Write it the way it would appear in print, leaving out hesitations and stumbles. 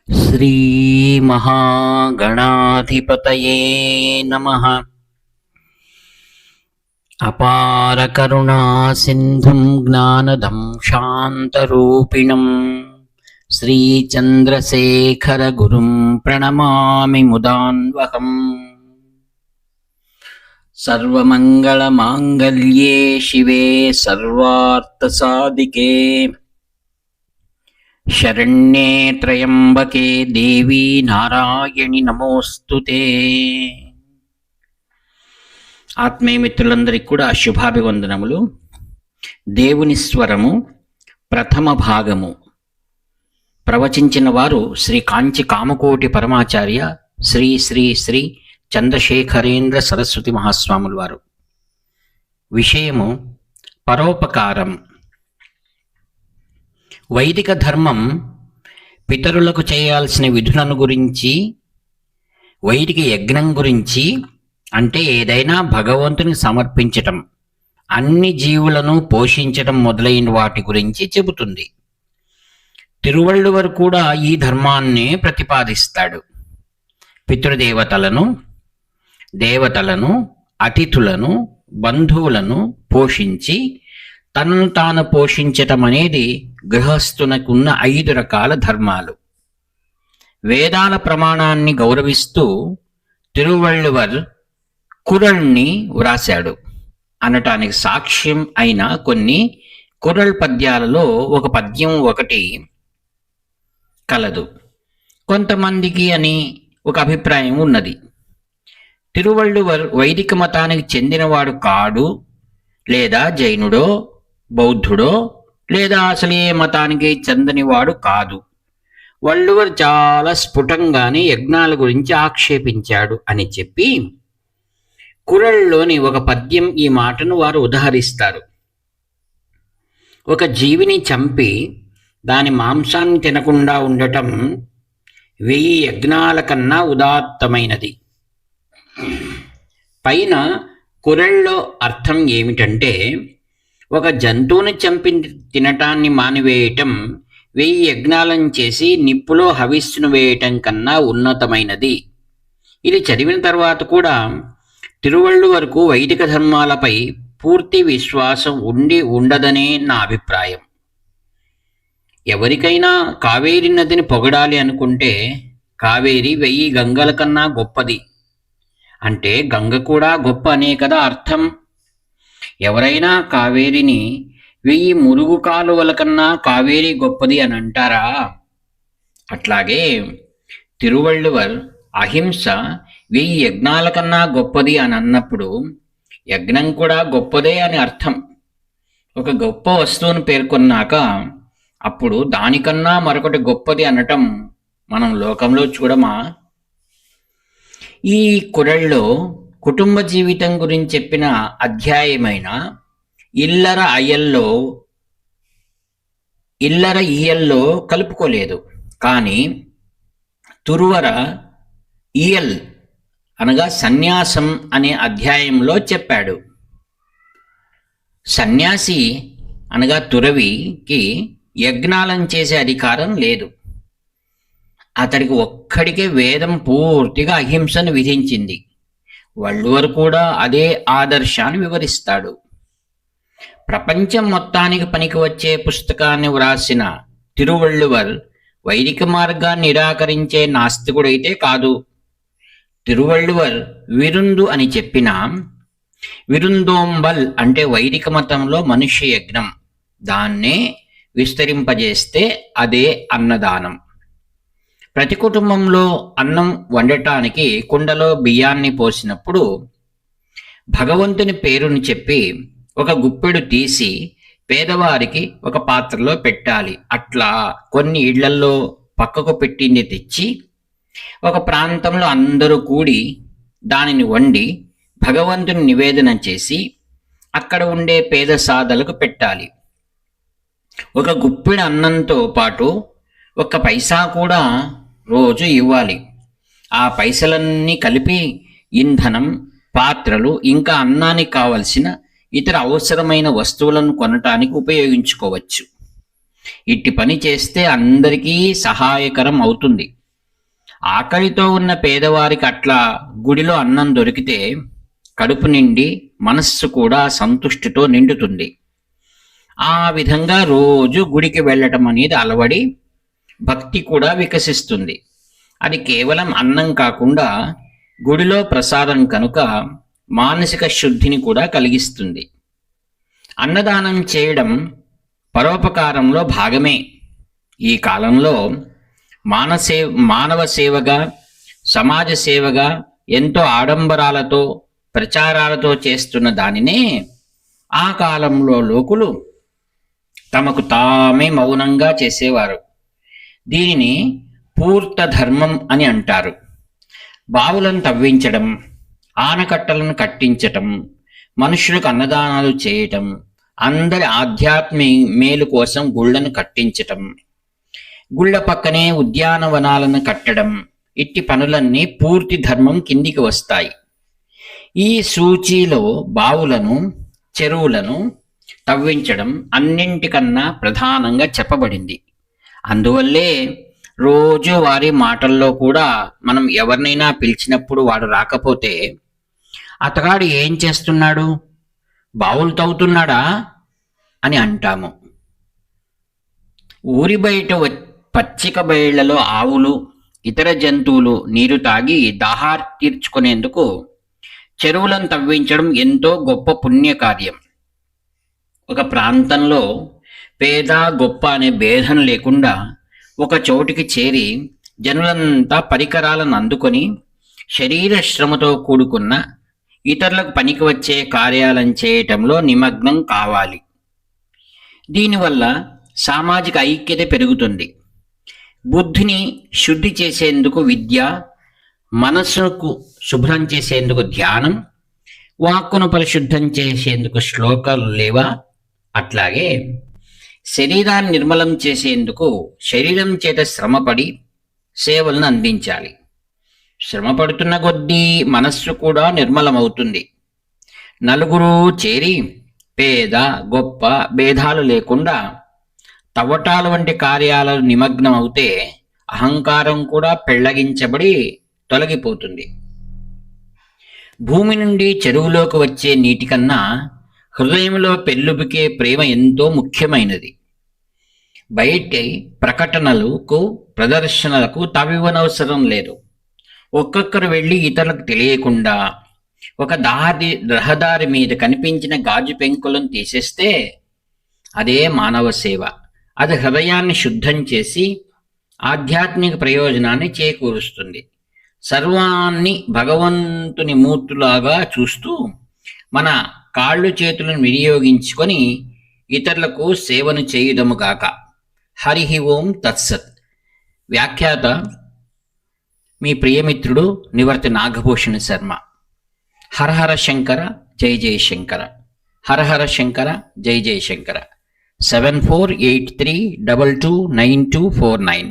శ్రీమహాగణాధిపతయే నమః. అపార కరుణా సింధుం జ్ఞానదం శాంతరూపిణం శ్రీచంద్రశేఖర గురుం ప్రణమామి ముదాన్వహం. సర్వమంగళమాంగళ్యే శివే సర్వార్థసాధికే శరణ్యే త్రయంబకే దేవీ నారాయణి నమోస్తుతే. ఆత్మీయ మిత్రులందరికీ కూడా శుభాభివందనములు. దేవుని స్వరము ప్రథమ భాగము ప్రవచించిన వారు శ్రీ కాంచి కామకోటి పరమాచార్య శ్రీ శ్రీ శ్రీ చంద్రశేఖరేంద్ర సరస్వతి మహాస్వాముల వారు. విషయము పరోపకారం. వైదిక ధర్మం పితరులకు చేయాల్సిన విధులను గురించి, వైదిక యజ్ఞం గురించి, అంటే ఏదైనా భగవంతుని సమర్పించటం, అన్ని జీవులను పోషించటం మొదలైన వాటి గురించి చెబుతుంది. తిరువళ్ళువర్ కూడా ఈ ధర్మాన్నే ప్రతిపాదిస్తాడు. పితృదేవతలను, దేవతలను, అతిథులను, బంధువులను పోషించి తనను తాను పోషించటం అనేది గృహస్థునకున్న 5 రకాల ధర్మాలు. వేదాల ప్రమాణాన్ని గౌరవిస్తూ తిరువళ్ళువర్ కురల్ని వ్రాశాడు అనటానికి సాక్ష్యం అయిన కొన్ని కురల్ పద్యాలలో ఒక పద్యం ఒకటి కలదు. కొంతమందికి అని ఒక అభిప్రాయం ఉన్నది. తిరువళ్ళువర్ వైదిక మతానికి చెందినవాడు కాడు, లేదా జైనుడో బౌద్ధుడో లేదా అసలు ఏ మతానికి చెందనివాడు కాదు. వళ్ళువర్ చాలా స్ఫుటంగానే యజ్ఞాల గురించి ఆక్షేపించాడు అని చెప్పి కురల్లోని ఒక పద్యం ఈ మాటను వారు ఉదహరిస్తారు. ఒక జీవిని చంపి దాని మాంసాన్ని తినకుండా ఉండటం 1000 యజ్ఞాల కన్నా ఉదాత్తమైనది. పైన కురల్లో అర్థం ఏమిటంటే, ఒక జంతువుని చంపి తినటాన్ని మానివేయటం 1000 యజ్ఞాలను చేసి నిప్పులో హవిస్సును వేయటం కన్నా ఉన్నతమైనది. ఇది చదివిన తర్వాత కూడా తిరువళ్ళువర్కు వైదిక ధర్మాలపై పూర్తి విశ్వాసం ఉండి ఉండదనే నా అభిప్రాయం. ఎవరికైనా కావేరి నదిని పొగడాలి అనుకుంటే కావేరి 1000 గంగల కన్నా గొప్పది అంటే గంగ కూడా గొప్ప అనే కదా అర్థం. ఎవరైనా కావేరిని 1000 మురుగు కాలువల కన్నా కావేరి గొప్పది అని అంటారా? అట్లాగే తిరువళ్ళువర్ అహింస 1000 యజ్ఞాల కన్నా గొప్పది అని అన్నప్పుడు యజ్ఞం కూడా గొప్పదే అని అర్థం. ఒక గొప్ప వస్తువును పేర్కొన్నాక అప్పుడు దానికన్నా మరొకటి గొప్పది అనటం మనం లోకంలో చూడమా? ఈ కురల్లో కుటుంబ జీవితం గురించి చెప్పిన అధ్యాయమైన ఇల్లర ఇయల్లో కలుపుకోలేదు. కానీ తురువర ఇయల్ అనగా సన్యాసం అనే అధ్యాయంలో చెప్పాడు. సన్యాసి అనగా తురవికి యజ్ఞాలను చేసే అధికారం లేదు. అతడికి ఒక్కడికే వేదం పూర్తిగా అహింసను విధించింది. వళ్ళువర్ కూడా అదే ఆదర్శాన్ని వివరిస్తాడు. ప్రపంచం మొత్తానికి పనికి వచ్చే పుస్తకాన్ని వ్రాసిన తిరువళ్ళువర్ వైదిక మార్గాన్ని నిరాకరించే నాస్తికుడైతే కాదు. తిరువళ్ళువర్ విరుందు అని చెప్పినా విరుందోంబల్ అంటే వైదిక మతంలో మనుష్య యజ్ఞం, దాన్నే విస్తరింపజేస్తే అదే అన్నదానం. ప్రతి కుటుంబంలో అన్నం వండటానికి కుండలో బియ్యాన్ని పోసినప్పుడు భగవంతుని పేరుని చెప్పి ఒక గుప్పెడు తీసి పేదవారికి ఒక పాత్రలో పెట్టాలి. అట్లా కొన్ని ఇళ్లల్లో పక్కకు పెట్టింది తెచ్చి ఒక ప్రాంతంలో అందరూ కూడి దానిని వండి భగవంతుని నివేదన చేసి అక్కడ ఉండే పేద సాధలకు పెట్టాలి. ఒక గుప్పెడు అన్నంతో పాటు 1 పైసా కూడా రోజు ఇవ్వాలి. ఆ పైసలన్నీ కలిపి ఇంధనం, పాత్రలు, ఇంకా అన్నానికి కావలసిన ఇతర అవసరమైన వస్తువులను కొనటానికి ఉపయోగించుకోవచ్చు. ఇట్టి పని చేస్తే అందరికీ సహాయకరం అవుతుంది. ఆకలితో ఉన్న పేదవారికి అట్లా గుడిలో అన్నం దొరికితే కడుపు నిండి మనస్సు కూడా సంతుష్టితో నిండుతుంది. ఆ విధంగా రోజు గుడికి వెళ్ళటం అనేది అలవడి భక్తి కూడా వికసిస్తుంది. అది కేవలం అన్నం కాకుండా గుడిలో ప్రసాదం కనుక మానసిక శుద్ధిని కూడా కలిగిస్తుంది. అన్నదానం చేయడం పరోపకారంలో భాగమే. ఈ కాలంలో మానవ సేవగా, సమాజ సేవగా ఎంతో ఆడంబరాలతో ప్రచారాలతో చేస్తున్న దానినే ఆ కాలంలో లోకులు తమకు తామే మౌనంగా చేసేవారు. దీనిని పూర్త ధర్మం అని అంటారు. బావులను తవ్వించడం, ఆనకట్టలను కట్టించటం, మనుషులకు అన్నదానాలు చేయటం, అందరి ఆధ్యాత్మిక మేలు కోసం గుళ్లను కట్టించటం, గుళ్ల పక్కనే ఉద్యానవనాలను కట్టడం, ఇట్టి పనులన్నీ పూర్తి ధర్మం కిందికి వస్తాయి. ఈ సూచీలో బావులను, చెరువులను తవ్వించడం అన్నింటికన్నా ప్రధానంగా చెప్పబడింది. అందువల్లే రోజు వారి మాటల్లో కూడా మనం ఎవరినైనా పిలిచినప్పుడు వాడు రాకపోతే అతగాడు ఏం చేస్తున్నాడు, బావులు తవ్వుతున్నాడా అని అంటాము. ఊరి బయట పచ్చిక బయళ్లలో ఆవులు, ఇతర జంతువులు నీరు తాగి దాహార్ తీర్చుకునేందుకు చెరువులను తవ్వించడం ఎంతో గొప్ప పుణ్యకార్యం. ఒక ప్రాంతంలో పేద గొప్ప అనే భేదం లేకుండా ఒక చోటికి చేరి జనులంతా పరికరాలను అందుకొని శరీర శ్రమతో కూడుకున్న ఇతరులకు పనికి వచ్చే కార్యాలను చేయటంలో నిమగ్నం కావాలి. దీనివల్ల సామాజిక ఐక్యత పెరుగుతుంది. బుద్ధిని శుద్ధి చేసేందుకు విద్య, మనస్సుకు శుభ్రం చేసేందుకు ధ్యానం, వాక్కును పరిశుద్ధం చేసేందుకు శ్లోకాలు లేవా? అట్లాగే శరీరాన్ని నిర్మలం చేసేందుకు శరీరం చేత శ్రమపడి సేవలను అందించాలి. శ్రమ పడుతున్న కొద్దీ మనస్సు కూడా నిర్మలమవుతుంది. నలుగురు చేరి పేద గొప్ప భేదాలు లేకుండా తవ్వటాల వంటి కార్యాలలో నిమగ్నం అవుతే అహంకారం కూడా పెళ్లగించబడి తొలగిపోతుంది. భూమి నుండి చెరువులోకి వచ్చే నీటి కన్నా హృదయంలో పెళ్ళుబికే ప్రేమ ఎంతో ముఖ్యమైనది. బయటి ప్రకటనలకు, ప్రదర్శనలకు తవివ్వనవసరం లేదు. ఒక్కొక్కరు వెళ్ళి ఇతరులకు తెలియకుండా ఒక రహదారి మీద కనిపించిన గాజు పెంకులను తీసేస్తే అదే మానవ సేవ. అది హృదయాన్ని శుద్ధం చేసి ఆధ్యాత్మిక ప్రయోజనాన్ని చేకూరుస్తుంది. సర్వాన్ని భగవంతుని మూర్తులాగా చూస్తూ మన కాళ్ళు చేతులను వినియోగించుకొని ఇతరులకు సేవను చేయుదముగాక. హరి ఓం తత్సత్. వ్యాఖ్యాత మీ ప్రియమిత్రుడు నివర్తి నాగభూషణ శర్మ. హరహర శంకర, జై జయ శంకర. హరహర శంకర, జై జయ శంకర. 7483229249